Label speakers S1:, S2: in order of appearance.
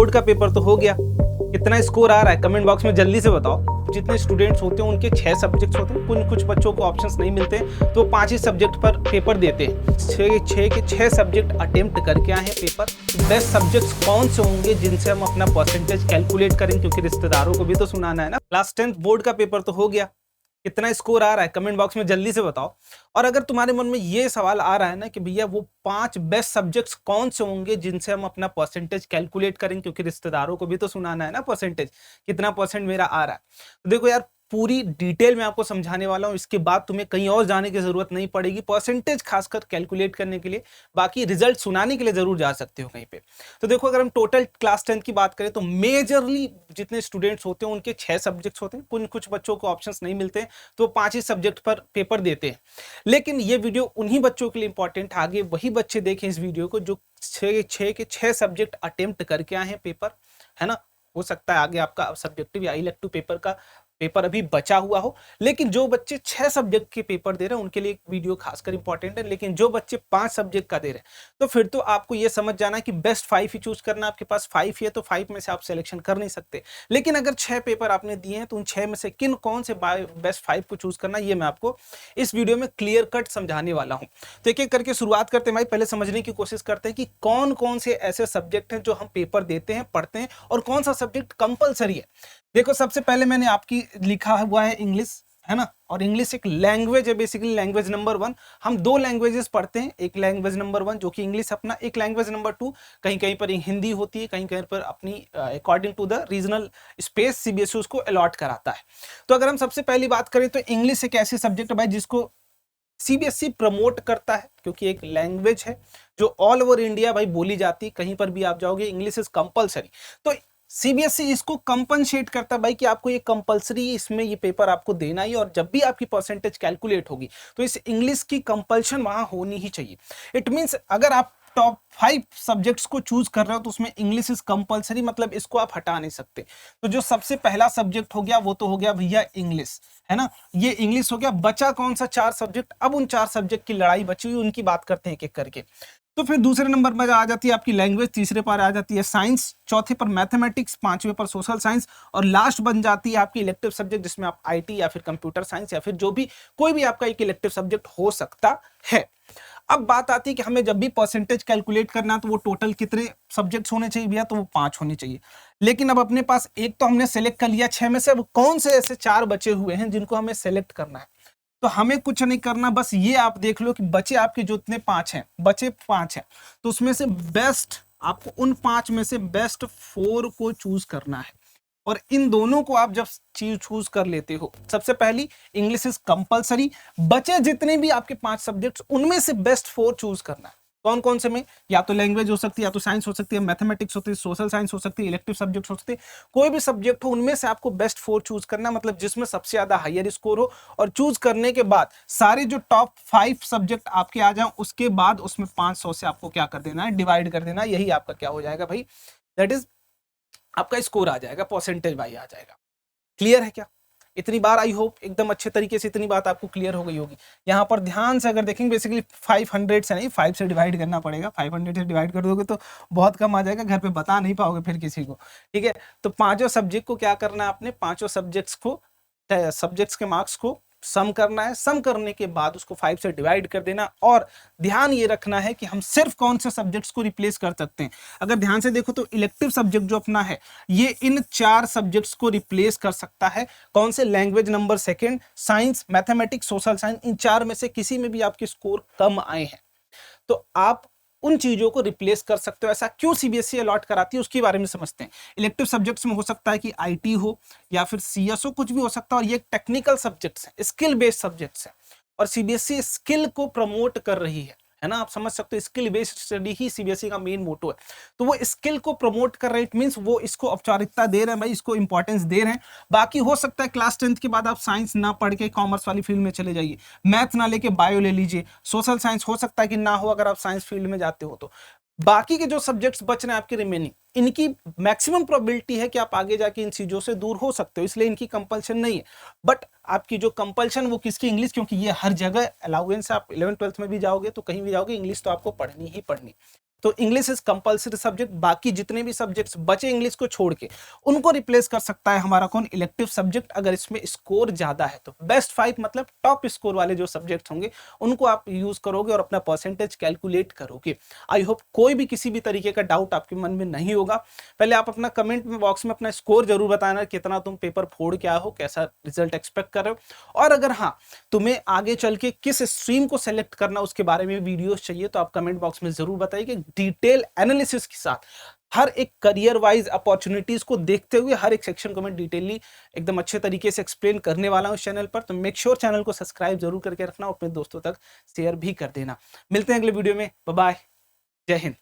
S1: Board का paper तो हो गया। कितना स्कोर आ रहा है कमेंट बॉक्स में जल्दी से बताओ। जितने स्टूडेंट्स होते हैं उनके 6 सब्जेक्ट्स होते हैं, कुछ बच्चों को ऑप्शंस नहीं मिलते तो 5 ही सब्जेक्ट पर पेपर देते हैं। 6 के 6 सब्जेक्ट अटेम्प्ट करके आए हैं पेपर। बेस्ट सब्जेक्ट्स कौन से होंगे जिनसे हम अपना परसेंटेज कैलकुलेट करें, क्योंकि रिश्तेदारों को भी तो सुनाना है ना। क्लास 10 बोर्ड का पेपर तो हो गया। कितना स्कोर आ रहा है कमेंट बॉक्स में जल्दी से बताओ। और अगर तुम्हारे मन में ये सवाल आ रहा है ना कि भैया वो 5 बेस्ट सब्जेक्ट्स कौन से होंगे जिनसे हम अपना परसेंटेज कैलकुलेट करें, क्योंकि रिश्तेदारों को भी तो सुनाना है ना परसेंटेज, कितना परसेंट मेरा आ रहा है। तो देखो यार, पूरी डिटेल में आपको समझाने वाला हूं। इसके बाद तुम्हें कहीं और जाने की जरूरत नहीं पड़ेगी परसेंटेज खासकर कैलकुलेट करने के लिए। बाकी रिजल्ट सुनाने के लिए जरूर जा सकते हो कहीं पे। तो देखो, अगर हम टोटल क्लास 10 की बात करें तो मेजरली जितने स्टूडेंट्स होते हैं उनके 6 सब्जेक्ट्स होते हैं। कुछ बच्चों को ऑप्शंस नहीं मिलते तो 5 ही सब्जेक्ट पर पेपर देते हैं। लेकिन ये वीडियो उन्हीं बच्चों के लिए इंपॉर्टेंट है, आगे वही बच्चे देखें इस वीडियो को जो 6 के 6 सब्जेक्ट अटेम्प्ट करके आए हैं पेपर, है ना। हो सकता है आगे आपका सब्जेक्टिव या इलेक्टिव पेपर का पेपर अभी बचा हुआ हो, लेकिन जो बच्चे 6 सब्जेक्ट के पेपर दे रहे हैं उनके लिए वीडियो खासकर इंपॉर्टेंट है। लेकिन जो बच्चे 5 सब्जेक्ट का दे रहे हैं तो फिर तो आपको ये समझ जाना है कि बेस्ट 5 ही चूज करना। आपके पास 5 ही है तो 5 में से आप सिलेक्शन कर नहीं सकते। लेकिन अगर 6 पेपर आपने दिए हैं तो उन 6 में से कौन से बेस्ट 5 को चूज करना, ये मैं आपको इस वीडियो में क्लियर कट समझाने वाला हूं। तो एक एक करके शुरुआत करते हैं भाई। पहले समझने की कोशिश करते हैं कि कौन कौन से ऐसे सब्जेक्ट हैं जो हम पेपर देते हैं, पढ़ते हैं, और कौन सा सब्जेक्ट कंपलसरी है। देखो, सबसे पहले मैंने आपकी लिखा हुआ है इंग्लिश, है ना। और इंग्लिश एक लैंग्वेज है, बेसिकली लैंग्वेज नंबर 1। हम 2 लैंग्वेजेस पढ़ते हैं, एक लैंग्वेज नंबर 1 जो कि इंग्लिश अपना, एक लैंग्वेज नंबर 2 कहीं कहीं पर हिंदी होती है, कहीं कहीं पर अपनी according to the regional space CBSE उसको अलॉट कराता है। तो अगर हम सबसे पहली बात करें तो इंग्लिश एक ऐसी सब्जेक्ट है भाई जिसको सीबीएसई प्रमोट करता है, क्योंकि एक लैंग्वेज है जो ऑल ओवर इंडिया भाई बोली जाती है। कहीं पर भी आप जाओगे इंग्लिश इज कंपलसरी। तो सीबीएसई इसको कंपनसेट करता है भाई कि आपको ये कंपलसरी, इसमें ये पेपर आपको देना ही, और जब भी आपकी परसेंटेज कैलकुलेट होगी तो इस इंग्लिश की कंपल्शन वहां होनी ही चाहिए। इट मींस अगर आप टॉप 5 सब्जेक्ट्स को चूज कर रहे हो तो उसमें इंग्लिश इज कंपलसरी, मतलब इसको आप हटा नहीं सकते। तो जो सबसे पहला सब्जेक्ट हो गया वो तो हो गया भैया इंग्लिश, है ना। ये इंग्लिश हो गया। बचा कौन सा? 4 सब्जेक्ट। अब उन 4 सब्जेक्ट की लड़ाई बची हुई, उनकी बात करते हैं एक एक करके। तो फिर दूसरे नंबर पर आ जाती है आपकी लैंग्वेज, तीसरे पर आ जाती है साइंस, चौथे पर मैथमेटिक्स, पांचवें पर सोशल साइंस, और लास्ट बन जाती है आपकी इलेक्टिव सब्जेक्ट जिसमें आप आईटी या फिर कंप्यूटर साइंस या फिर जो भी कोई भी आपका एक इलेक्टिव सब्जेक्ट हो सकता है। अब बात आती है कि हमें जब भी परसेंटेज कैलकुलेट करना तो वो टोटल कितने सब्जेक्ट्स होने चाहिए भैया, तो वो 5 होने चाहिए। लेकिन अब अपने पास एक तो हमने सेलेक्ट कर लिया 6 में से, अब कौन से ऐसे 4 बचे हुए हैं जिनको हमें सेलेक्ट करना है। तो हमें कुछ नहीं करना, बस ये आप देख लो कि बचे आपके जो इतने 5 हैं, बचे 5 हैं, तो उसमें से बेस्ट आपको उन 5 में से बेस्ट 4 को चूज करना है। और इन दोनों को आप जब चीज चूज कर लेते हो, सबसे पहली इंग्लिश इज कंपलसरी, बचे जितने भी आपके 5 सब्जेक्ट्स उनमें से बेस्ट 4 चूज करना है। कौन कौन से में? या तो लैंग्वेज हो सकती है, या तो साइंस हो सकती है, मैथमेटिक्स होती है, सोशल साइंस हो सकती है, इलेक्टिव सब्जेक्ट्स हो सकते हैं। कोई भी सब्जेक्ट हो उनमें से आपको बेस्ट 4 चूज करना, मतलब जिसमें सबसे ज्यादा हायर स्कोर हो। और चूज करने के बाद सारे जो टॉप 5 सब्जेक्ट आपके आ जाए, उसके बाद उसमें 500 से आपको क्या कर देना है? डिवाइड कर देना है। यही आपका क्या हो जाएगा भाई? दैट इज आपका स्कोर आ जाएगा, परसेंटेज भाई आ जाएगा। क्लियर है क्या? इतनी बार आई होप एकदम अच्छे तरीके से इतनी बात आपको क्लियर हो गई होगी। यहाँ पर ध्यान से अगर देखेंगे, बेसिकली 500 से नहीं, 5 से डिवाइड करना पड़ेगा। 500 से डिवाइड कर दोगे तो बहुत कम आ जाएगा, घर पे बता नहीं पाओगे फिर किसी को, ठीक है। तो 5 सब्जेक्ट को क्या करना है आपने? 5 सब्जेक्ट्स को, सब्जेक्ट्स के मार्क्स को सम करना है। सम करने के बाद उसको 5 से डिवाइड कर देना। और ध्यान ये रखना है कि हम सिर्फ कौन से सब्जेक्ट्स को रिप्लेस कर सकते हैं। अगर ध्यान से देखो तो इलेक्टिव सब्जेक्ट जो अपना है ये इन 4 सब्जेक्ट्स को रिप्लेस कर सकता है। कौन से? Language number 2, science, mathematics, social science. इन 4 में से किसी में भी आपके स्कोर कम आए हैं तो आप उन चीजों को रिप्लेस कर सकते हो। ऐसा क्यों सीबीएसई अलॉट कराती है उसके बारे में समझते हैं। इलेक्टिव सब्जेक्ट्स में हो सकता है कि आईटी हो या फिर सीएस हो, कुछ भी हो सकता है। और ये टेक्निकल सब्जेक्ट्स हैं, स्किल बेस्ड सब्जेक्ट्स हैं, और सीबीएसई स्किल को प्रमोट कर रही है ना। आप समझ सकते हो, स्किल बेस्ड स्टडी ही सीबीएसई का मेन मोटो है। तो वो स्किल को प्रमोट कर रहे हैं, इट मींस वो इसको औपचारिकता दे रहे हैं भाई, इसको इंपॉर्टेंस दे रहे हैं। बाकी हो सकता है क्लास 10 के बाद आप साइंस ना पढ़ के कॉमर्स वाली फील्ड में चले जाइए, मैथ ना लेके बायो ले लीजिए, सोशल साइंस हो सकता है कि ना हो अगर आप साइंस फील्ड में जाते हो तो। बाकी के जो सब्जेक्ट्स बच रहे हैं आपके रिमेनिंग, इनकी मैक्सिमम प्रोबेबिलिटी है कि आप आगे जाके इन चीजों से दूर हो सकते हो, इसलिए इनकी कंपल्शन नहीं है। बट आपकी जो कंपल्शन वो किसकी? इंग्लिश, क्योंकि ये हर जगह अलाउंस है। आप 11th 12th में भी जाओगे तो कहीं भी जाओगे इंग्लिश तो आपको पढ़नी ही पढ़नी। तो इंग्लिश इज कंपलसरी सब्जेक्ट, बाकी जितने भी सब्जेक्ट्स बचे इंग्लिश को छोड़ के उनको रिप्लेस कर सकता है हमारा कौन, इलेक्टिव सब्जेक्ट, अगर इसमें स्कोर ज्यादा है तो। बेस्ट 5 मतलब टॉप स्कोर वाले जो सब्जेक्ट होंगे उनको आप यूज करोगे और अपना परसेंटेज कैलकुलेट करोगे। आई होप कोई भी किसी भी तरीके का डाउट आपके मन में नहीं होगा। पहले आप अपना कमेंट में बॉक्स में अपना स्कोर जरूर बताना, कितना तुम पेपर फोड़ के आए हो, कैसा रिजल्ट एक्सपेक्ट कर रहे हो, और अगर हाँ तुम्हें आगे चल के किस स्ट्रीम को सेलेक्ट करना उसके बारे में वीडियोस चाहिए तो आप कमेंट बॉक्स में जरूर बताइए कि डिटेल एनालिसिस के साथ हर एक करियर वाइज अपॉर्चुनिटीज को देखते हुए हर एक सेक्शन को मैं डिटेली एकदम अच्छे तरीके से एक्सप्लेन करने वाला हूं इस चैनल पर। तो मेक श्योर चैनल को सब्सक्राइब जरूर करके रखना और अपने दोस्तों तक शेयर भी कर देना। मिलते हैं अगले वीडियो में, बाय बाय, जय हिंद।